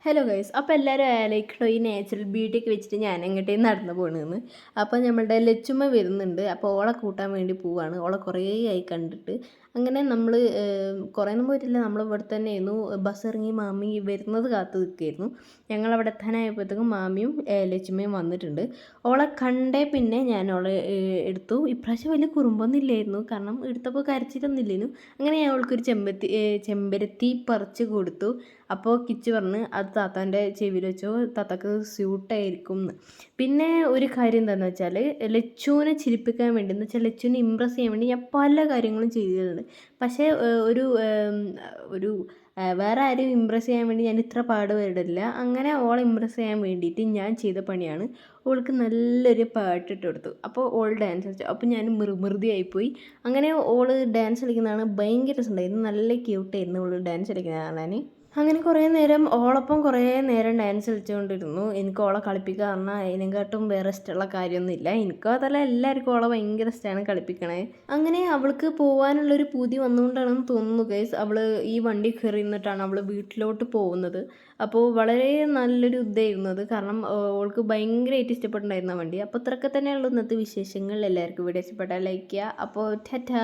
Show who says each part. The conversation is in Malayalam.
Speaker 1: ഹലോ ഗൈസ്, അപ്പോൾ എല്ലാവരും ആലോചിക്കണോ ഈ നാച്ചുറൽ ബ്യൂട്ടിയൊക്കെ വെച്ചിട്ട് ഞാൻ എങ്ങോട്ടേലും നടന്നു പോകണമെന്ന്. അപ്പോൾ നമ്മളുടെ ലച്ചുമ്മ വരുന്നുണ്ട്. അപ്പോൾ ഓളെ കൂട്ടാൻ വേണ്ടി പോവാണ്. ഓളെ കുറേ ആയി കണ്ടിട്ട്. അങ്ങനെ നമ്മൾ കുറേയൊന്നും പോയിട്ടില്ല. നമ്മൾ ഇവിടെ തന്നെയായിരുന്നു. ബസ് ഇറങ്ങി മാമി വരുന്നത് കാത്ത് നിൽക്കുകയായിരുന്നു. ഞങ്ങളവിടെ എത്താനായപ്പോഴത്തേക്കും മാമിയും ലച്ചുമ്മയും വന്നിട്ടുണ്ട്. ഓളെ കണ്ടേ പിന്നെ ഞാൻ ഓളെ എടുത്തു. ഇപ്രാവശ്യം വലിയ കുറുമ്പൊന്നും ഇല്ലായിരുന്നു, കാരണം എടുത്തപ്പോൾ കരച്ചിട്ടൊന്നും ഇല്ലായിരുന്നു. അങ്ങനെ ഞാൻ അവൾക്കൊരു ചെമ്പരത്തി പറിച്ച് കൊടുത്തു. അപ്പോൾ കിച്ച് പറഞ്ഞ് അത് താത്താൻ്റെ ചെവിയിൽ വെച്ചോ, താത്താക്ക് സ്യൂട്ടായിരിക്കും എന്ന്. പിന്നെ ഒരു കാര്യം എന്താണെന്ന് വെച്ചാൽ, ലച്ചുവിനെ ചിരിപ്പിക്കാൻ വേണ്ടി, എന്ന് വെച്ചാൽ ലച്ചുവിനെ ഇമ്പ്രസ് ചെയ്യാൻ വേണ്ടി ഞാൻ പല കാര്യങ്ങളും ചെയ്തിട്ടുണ്ട്. പക്ഷേ ഒരു വേറെ ആരെയും ഇമ്പ്രസ് ചെയ്യാൻ വേണ്ടി ഞാൻ ഇത്ര പാടുപെടില്ല. അങ്ങനെ ഓളെ ഇമ്പ്രസ് ചെയ്യാൻ വേണ്ടിയിട്ട് ഞാൻ ചെയ്ത പണിയാണ്, ഓൾക്ക് നല്ലൊരു പാട്ടിട്ട് കൊടുത്തു. അപ്പോൾ ഓൾ ഡാൻസ് കളിച്ചു. അപ്പോൾ ഞാൻ മൃതിയായിപ്പോയി. അങ്ങനെ ഓൾ ഡാൻസ് കളിക്കുന്നതാണ് ഭയങ്കര രസമുണ്ടായിരുന്നു. നല്ല ക്യൂട്ടായിരുന്നു ഓൾ ഡാൻസ് കളിക്കുന്നത് കാണാൻ. അങ്ങനെ കുറേ നേരം ഓളൊപ്പം കുറേ നേരം ഡാൻസ് കളിച്ചുകൊണ്ടിരുന്നു. എനിക്ക് ഓളെ കളിപ്പിക്കുക പറഞ്ഞാൽ അതിനെക്കാട്ടും വേറെ ഇഷ്ടമുള്ള കാര്യമൊന്നുമില്ല. എനിക്കോ അതല്ല, എല്ലാവർക്കും ഓളെ ഭയങ്കര ഇഷ്ടമാണ് കളിപ്പിക്കണേ. അങ്ങനെ അവൾക്ക് പോകാനുള്ളൊരു പൂതി വന്നുകൊണ്ടാണെന്ന് തോന്നുന്നു ഗൈസ്, അവൾ ഈ വണ്ടി കയറി നിന്നിട്ടാണ് അവൾ വീട്ടിലോട്ട് പോകുന്നത്. അപ്പോൾ വളരെ നല്ലൊരു ഇതായിരുന്നു അത്, കാരണം ഓൾക്ക് ഭയങ്കരമായിട്ട് ഇഷ്ടപ്പെട്ടിട്ടുണ്ടായിരുന്നു ആ വണ്ടി. അപ്പോൾ ഇത്രയൊക്കെ തന്നെയുള്ളൂ ഇന്നത്തെ വിശേഷങ്ങൾ. എല്ലാവർക്കും വീഡിയോ ഇഷ്ടപ്പെട്ടാൽ ലൈക്ക് ചെയ്യുക. അപ്പോൾ ടാറ്റാ.